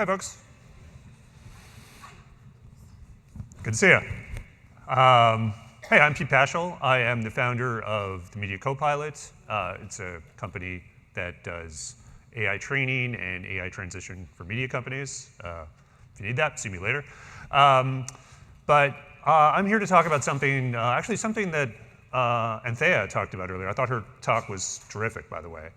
Hi, folks. Good to see you. Hey, I'm Pachal. I am the founder of the Media Copilot. It's a company that does AI training and AI transition for media companies. If you need that, see me later. But I'm here to talk about something, actually something that Anthea talked about earlier. I thought her talk was terrific, by the way.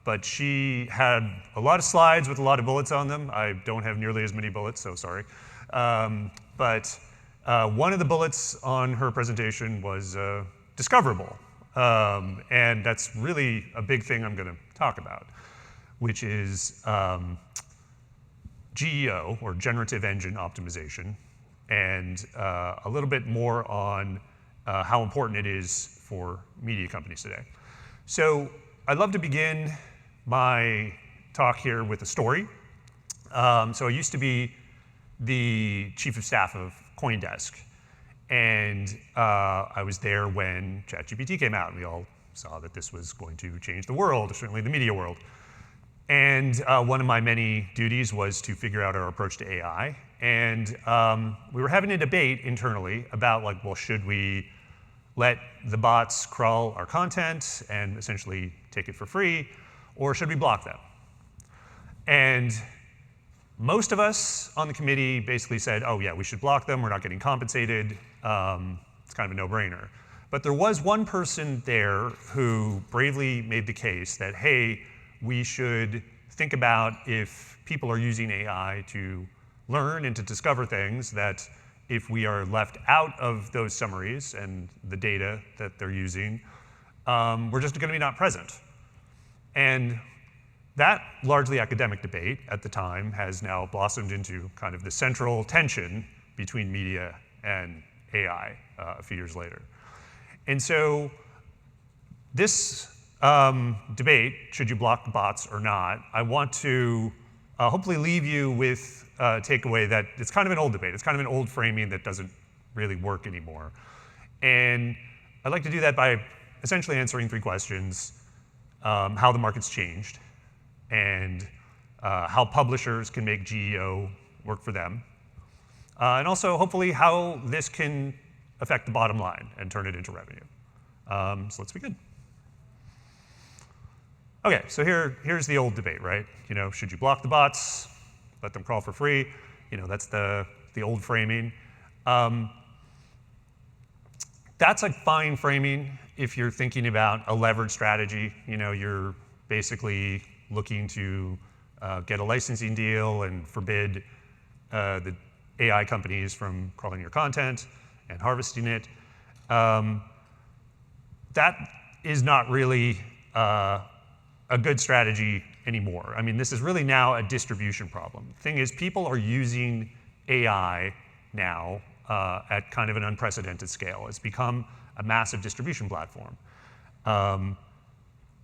But she had a lot of slides with a lot of bullets on them. I don't have nearly as many bullets, so sorry. But one of the bullets on her presentation was discoverable. And that's really a big thing I'm going to talk about, which is GEO, or Generative Engine Optimization, and a little bit more on how important it is for media companies today. So I'd love to begin my talk here with a story. So I used to be the chief of staff of CoinDesk, and I was there when ChatGPT came out, and we all saw that this was going to change the world, certainly the media world. And one of my many duties was to figure out our approach to AI. And we were having a debate internally about, like, well, should we let the bots crawl our content and essentially take it for free, or should we block them? And most of us on the committee basically said, oh yeah, we should block them, we're not getting compensated, it's kind of a no-brainer. But there was one person there who bravely made the case that, hey, we should think about if people are using AI to learn and to discover things, that if we are left out of those summaries and the data that they're using, we're just going to be not present. And that largely academic debate at the time has now blossomed into kind of the central tension between media and AI a few years later. And so this debate, should you block bots or not, I want to hopefully leave you with a takeaway that it's kind of an old debate. It's kind of an old framing that doesn't really work anymore. And I'd like to do that by essentially answering three questions: how the market's changed, and how publishers can make GEO work for them, and also hopefully how this can affect the bottom line and turn it into revenue. So let's begin. Okay, so here's the old debate, right? You know, should you block the bots, let them crawl for free? You know, that's the old framing. That's a fine framing if you're thinking about a leverage strategy. You know, you're basically looking to get a licensing deal and forbid the AI companies from crawling your content and harvesting it. That is not really a good strategy anymore. I mean, this is really now a distribution problem. The thing is, people are using AI now at kind of an unprecedented scale. It's become a massive distribution platform.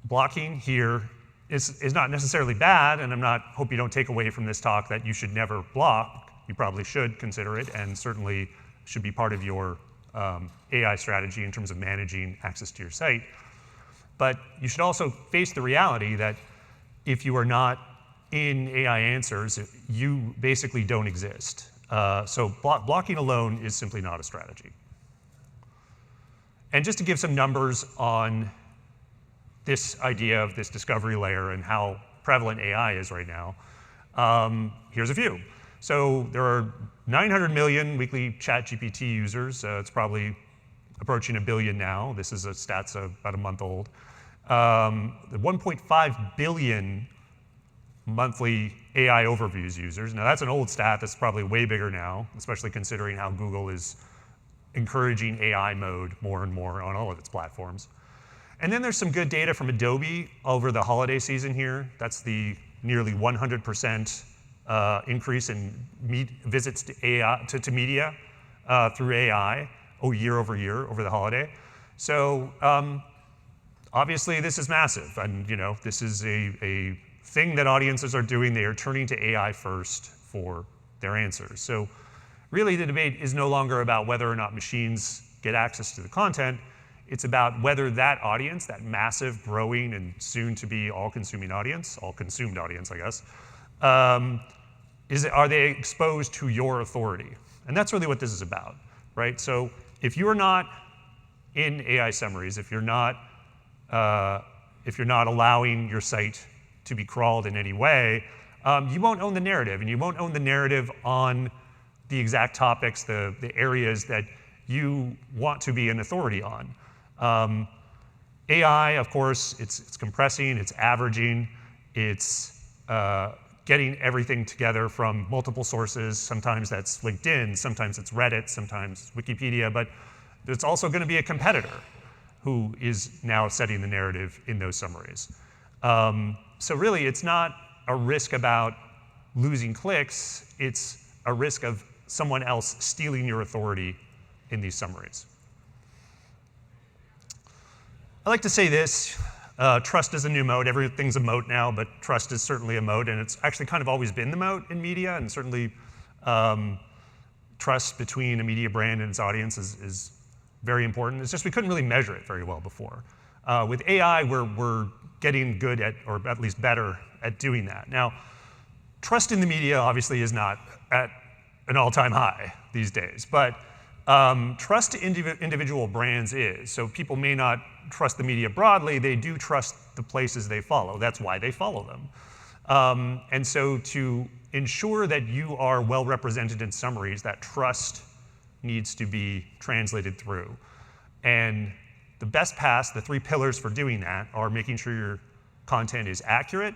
Blocking here is not necessarily bad, and hope you don't take away from this talk that you should never block. You probably should consider it, and certainly should be part of your AI strategy in terms of managing access to your site. But you should also face the reality that if you are not in AI answers, you basically don't exist. So blocking alone is simply not a strategy. And just to give some numbers on this idea of this discovery layer and how prevalent AI is right now, here's a few. So there are 900 million weekly ChatGPT users. It's probably approaching 1 billion now. This is a stats about a month old. 1.5 billion monthly AI overviews users. Now that's an old stat that's probably way bigger now, especially considering how Google is encouraging AI mode more and more on all of its platforms. And then there's some good data from Adobe over the holiday season here. That's the nearly 100% increase in visits to AI to media through AI year over year over the holiday. So obviously this is massive, and you know, this is a thing that audiences are doing. They are turning to AI first for their answers. So really the debate is no longer about whether or not machines get access to the content. It's about whether that audience, that massive, growing, and soon to be all-consuming audience, all-consumed audience, I guess, are they exposed to your authority? And that's really what this is about, right? So if you're not in AI summaries, if you're not allowing your site to be crawled in any way, you won't own the narrative, and you won't own the narrative on the exact topics, the areas that you want to be an authority on. AI, of course, it's compressing, it's averaging, it's getting everything together from multiple sources. Sometimes that's LinkedIn, sometimes it's Reddit, sometimes Wikipedia, but there's also going to be a competitor who is now setting the narrative in those summaries. So really, it's not a risk about losing clicks, it's a risk of someone else stealing your authority in these summaries. I like to say this, trust is a new moat. Everything's a moat now, but trust is certainly a moat, and it's actually kind of always been the moat in media, and certainly trust between a media brand and its audience is very important. It's just we couldn't really measure it very well before. With AI, we're getting good at, or at least better at doing that. Now, trust in the media obviously is not at an all-time high these days, but trust in individual brands is. So people may not trust the media broadly, they do trust the places they follow. That's why they follow them. And so to ensure that you are well represented in summaries, that trust needs to be translated through. And the best paths, the 3 pillars for doing that, are making sure your content is accurate,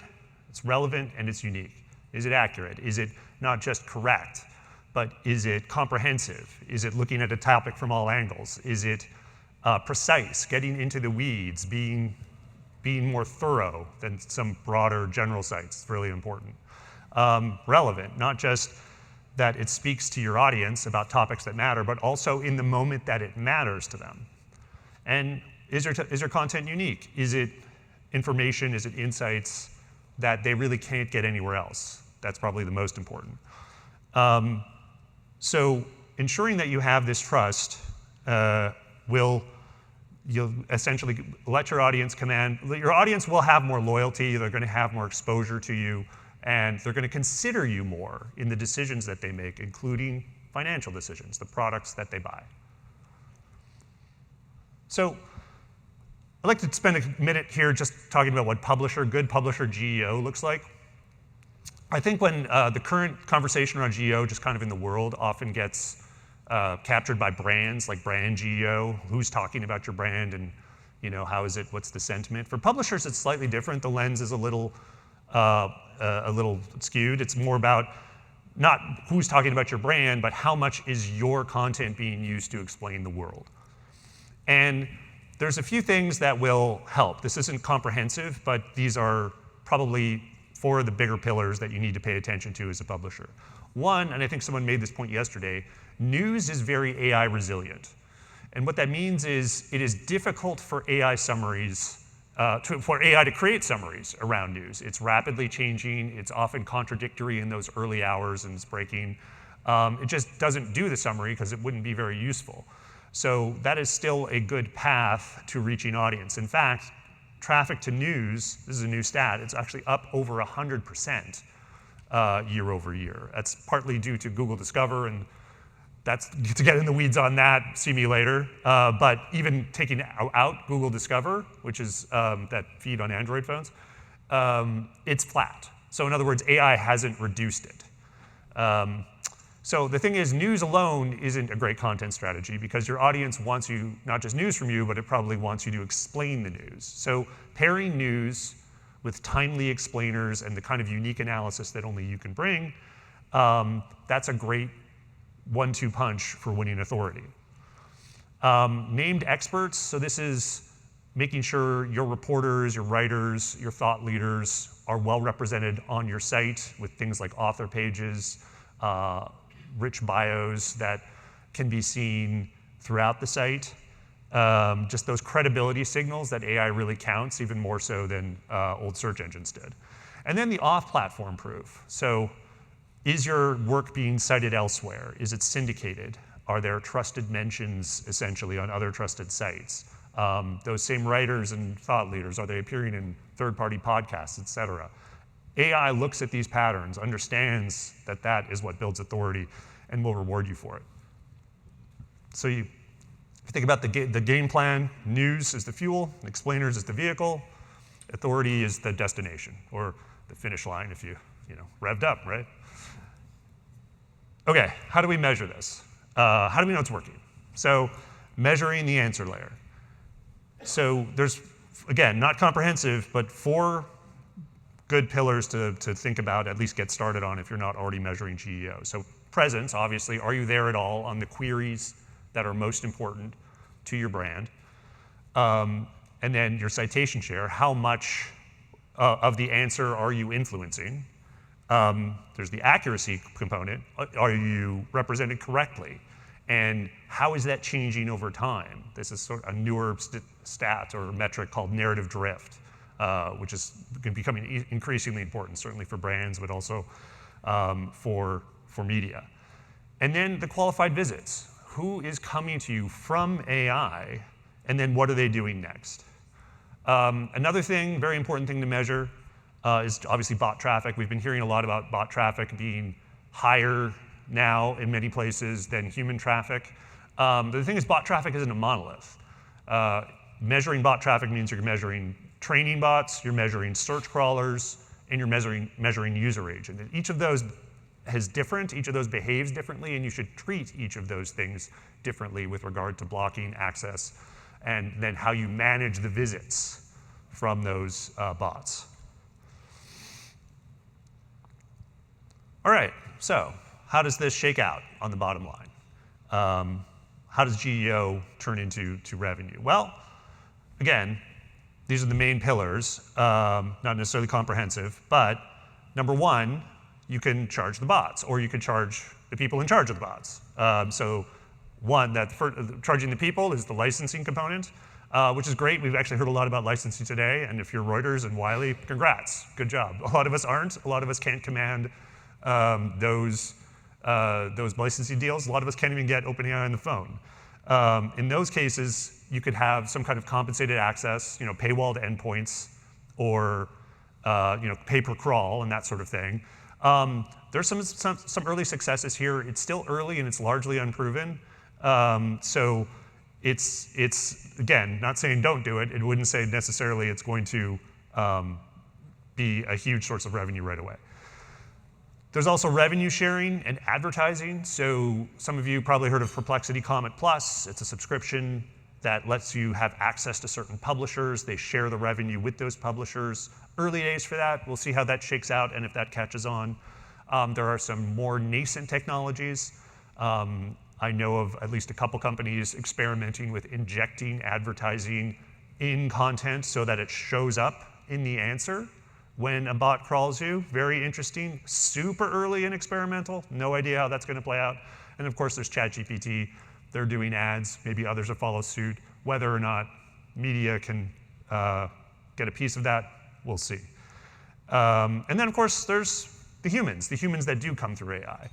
it's relevant, and it's unique. Is it accurate? Is it not just correct, but is it comprehensive? Is it looking at a topic from all angles? Is it precise, getting into the weeds, being more thorough than some broader general sites? It's really important. Relevant, not just that it speaks to your audience about topics that matter, but also in the moment that it matters to them. And is your content unique? Is it information, is it insights that they really can't get anywhere else? That's probably the most important. So ensuring that you have this trust you'll essentially let your audience your audience will have more loyalty, they're going to have more exposure to you, and they're going to consider you more in the decisions that they make, including financial decisions, the products that they buy. So I'd like to spend a minute here just talking about what good publisher GEO looks like. I think when the current conversation around GEO, just kind of in the world, often gets captured by brands, like brand GEO, who's talking about your brand, and how is it, what's the sentiment. For publishers, it's slightly different. The lens is a little skewed. It's more about not who's talking about your brand, but how much is your content being used to explain the world. And there's a few things that will help. This isn't comprehensive, but these are probably 4 of the bigger pillars that you need to pay attention to as a publisher. One, and I think someone made this point yesterday, news is very AI resilient. And what that means is it is difficult for AI summaries, for AI to create summaries around news. It's rapidly changing, it's often contradictory in those early hours and it's breaking. It just doesn't do the summary because it wouldn't be very useful. So that is still a good path to reaching audience. In fact, traffic to news, this is a new stat, it's actually up over 100% year over year. That's partly due to Google Discover, and that's to get in the weeds on that, see me later. But even taking out Google Discover, which is that feed on Android phones, it's flat. So in other words, AI hasn't reduced it. So the thing is, news alone isn't a great content strategy because your audience wants you, not just news from you, but it probably wants you to explain the news. So pairing news with timely explainers and the kind of unique analysis that only you can bring, that's a great 1-2 punch for winning authority. Named experts, so this is making sure your reporters, your writers, your thought leaders are well represented on your site with things like author pages, rich bios that can be seen throughout the site. Just those credibility signals that AI really counts, even more so than old search engines did. And then the off-platform proof. So is your work being cited elsewhere? Is it syndicated? Are there trusted mentions, essentially, on other trusted sites? Those same writers and thought leaders, are they appearing in third-party podcasts, et cetera? AI looks at these patterns, understands that that is what builds authority, and will reward you for it. So if you think about the game plan, news is the fuel, explainers is the vehicle, authority is the destination, or the finish line if you revved up, right? Okay, how do we measure this? How do we know it's working? So measuring the answer layer. So there's, again, not comprehensive, but 4 good pillars to think about, at least get started on if you're not already measuring GEO. So presence, obviously, are you there at all on the queries that are most important to your brand? And then your citation share, how much of the answer are you influencing? There's the accuracy component. Are you represented correctly? And how is that changing over time? This is sort of a newer stat or metric called narrative drift, which is becoming increasingly important, certainly for brands, but also for media. And then the qualified visits. Who is coming to you from AI, and then what are they doing next? Another thing, very important thing to measure is obviously bot traffic. We've been hearing a lot about bot traffic being higher now in many places than human traffic. But the thing is, bot traffic isn't a monolith. Measuring bot traffic means you're measuring training bots, you're measuring search crawlers, and you're measuring user agent. And each of those each of those behaves differently, and you should treat each of those things differently with regard to blocking access, and then how you manage the visits from those bots. All right, so how does this shake out on the bottom line? How does GEO turn into revenue? Well, again, these are the main pillars, not necessarily comprehensive, but number 1, you can charge the bots, or you can charge the people in charge of the bots. So one, charging the people is the licensing component, which is great. We've actually heard a lot about licensing today, and if you're Reuters and Wiley, congrats, good job. A lot of us aren't. A lot of us can't command those licensing deals. A lot of us can't even get OpenAI on the phone. In those cases, you could have some kind of compensated access, paywalled endpoints, or pay per crawl and that sort of thing. There's some early successes here. It's still early and it's largely unproven. So it's again, not saying don't do it. It wouldn't say necessarily it's going to be a huge source of revenue right away. There's also revenue sharing and advertising. So some of you probably heard of Perplexity Comet Plus. It's a subscription that lets you have access to certain publishers. They share the revenue with those publishers. Early days for that. We'll see how that shakes out and if that catches on. There are some more nascent technologies. I know of at least a couple companies experimenting with injecting advertising in content so that it shows up in the answer when a bot crawls you. Very interesting, super early and experimental. No idea how that's going to play out. And of course, there's ChatGPT. They're doing ads. Maybe others will follow suit. Whether or not media can get a piece of that, we'll see. And then, of course, there's the humans that do come through AI.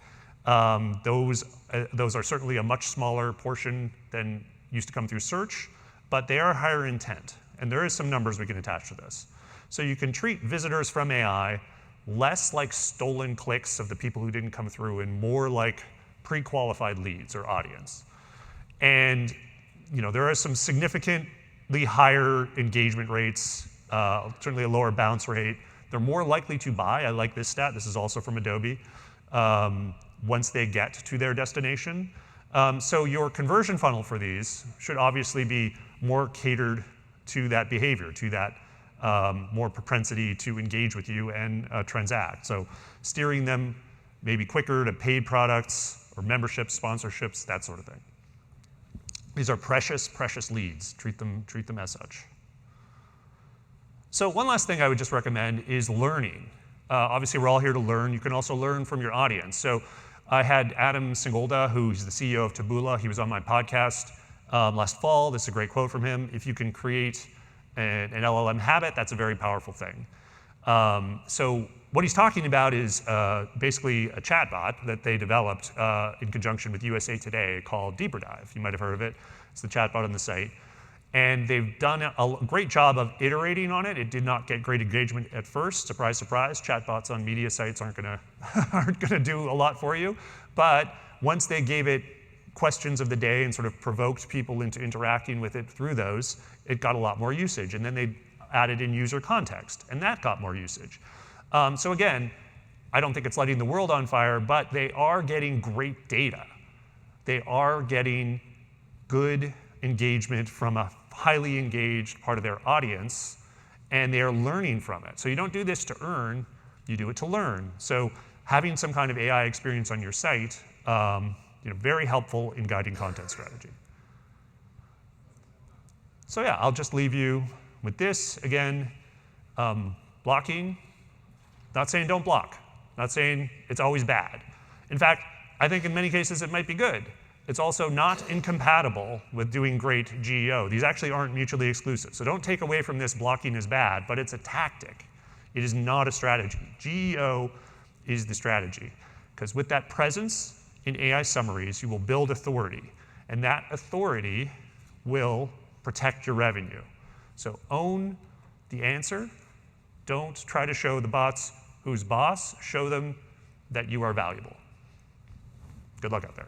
Those are certainly a much smaller portion than used to come through search, but they are higher intent. And there is some numbers we can attach to this. So you can treat visitors from AI less like stolen clicks of the people who didn't come through and more like pre-qualified leads or audience. And there are some significantly higher engagement rates, certainly a lower bounce rate. They're more likely to buy. I like this stat. This is also from Adobe. Once they get to their destination. So your conversion funnel for these should obviously be more catered to that behavior, to that more propensity to engage with you and transact. So steering them maybe quicker to paid products or memberships, sponsorships, that sort of thing. These are precious, precious leads. Treat them as such. So one last thing I would just recommend is learning. Obviously, we're all here to learn. You can also learn from your audience. So I had Adam Singolda, who's the CEO of Taboola. He was on my podcast last fall. This is a great quote from him. If you can create an LLM habit, that's a very powerful thing. So what he's talking about is basically a chatbot that they developed in conjunction with USA Today called Deeper Dive. You might have heard of it. It's the chatbot on the site. And they've done a great job of iterating on it. It did not get great engagement at first. Surprise, surprise. Chatbots on media sites aren't gonna do a lot for you. But once they gave it questions of the day and sort of provoked people into interacting with it through those, it got a lot more usage. And then they added in user context, and that got more usage. So again, I don't think it's lighting the world on fire, but they are getting great data. They are getting good engagement from a highly engaged part of their audience, and they are learning from it. So you don't do this to earn, you do it to learn. So having some kind of AI experience on your site, very helpful in guiding content strategy. So yeah, I'll just leave you with this. Again, blocking, not saying don't block, not saying it's always bad. In fact, I think in many cases it might be good. It's also not incompatible with doing great GEO. These actually aren't mutually exclusive. So don't take away from this blocking is bad, but it's a tactic. It is not a strategy. GEO is the strategy. Because with that presence in AI summaries, you will build authority. And that authority will protect your revenue. So own the answer. Don't try to show the bots who's boss. Show them that you are valuable. Good luck out there.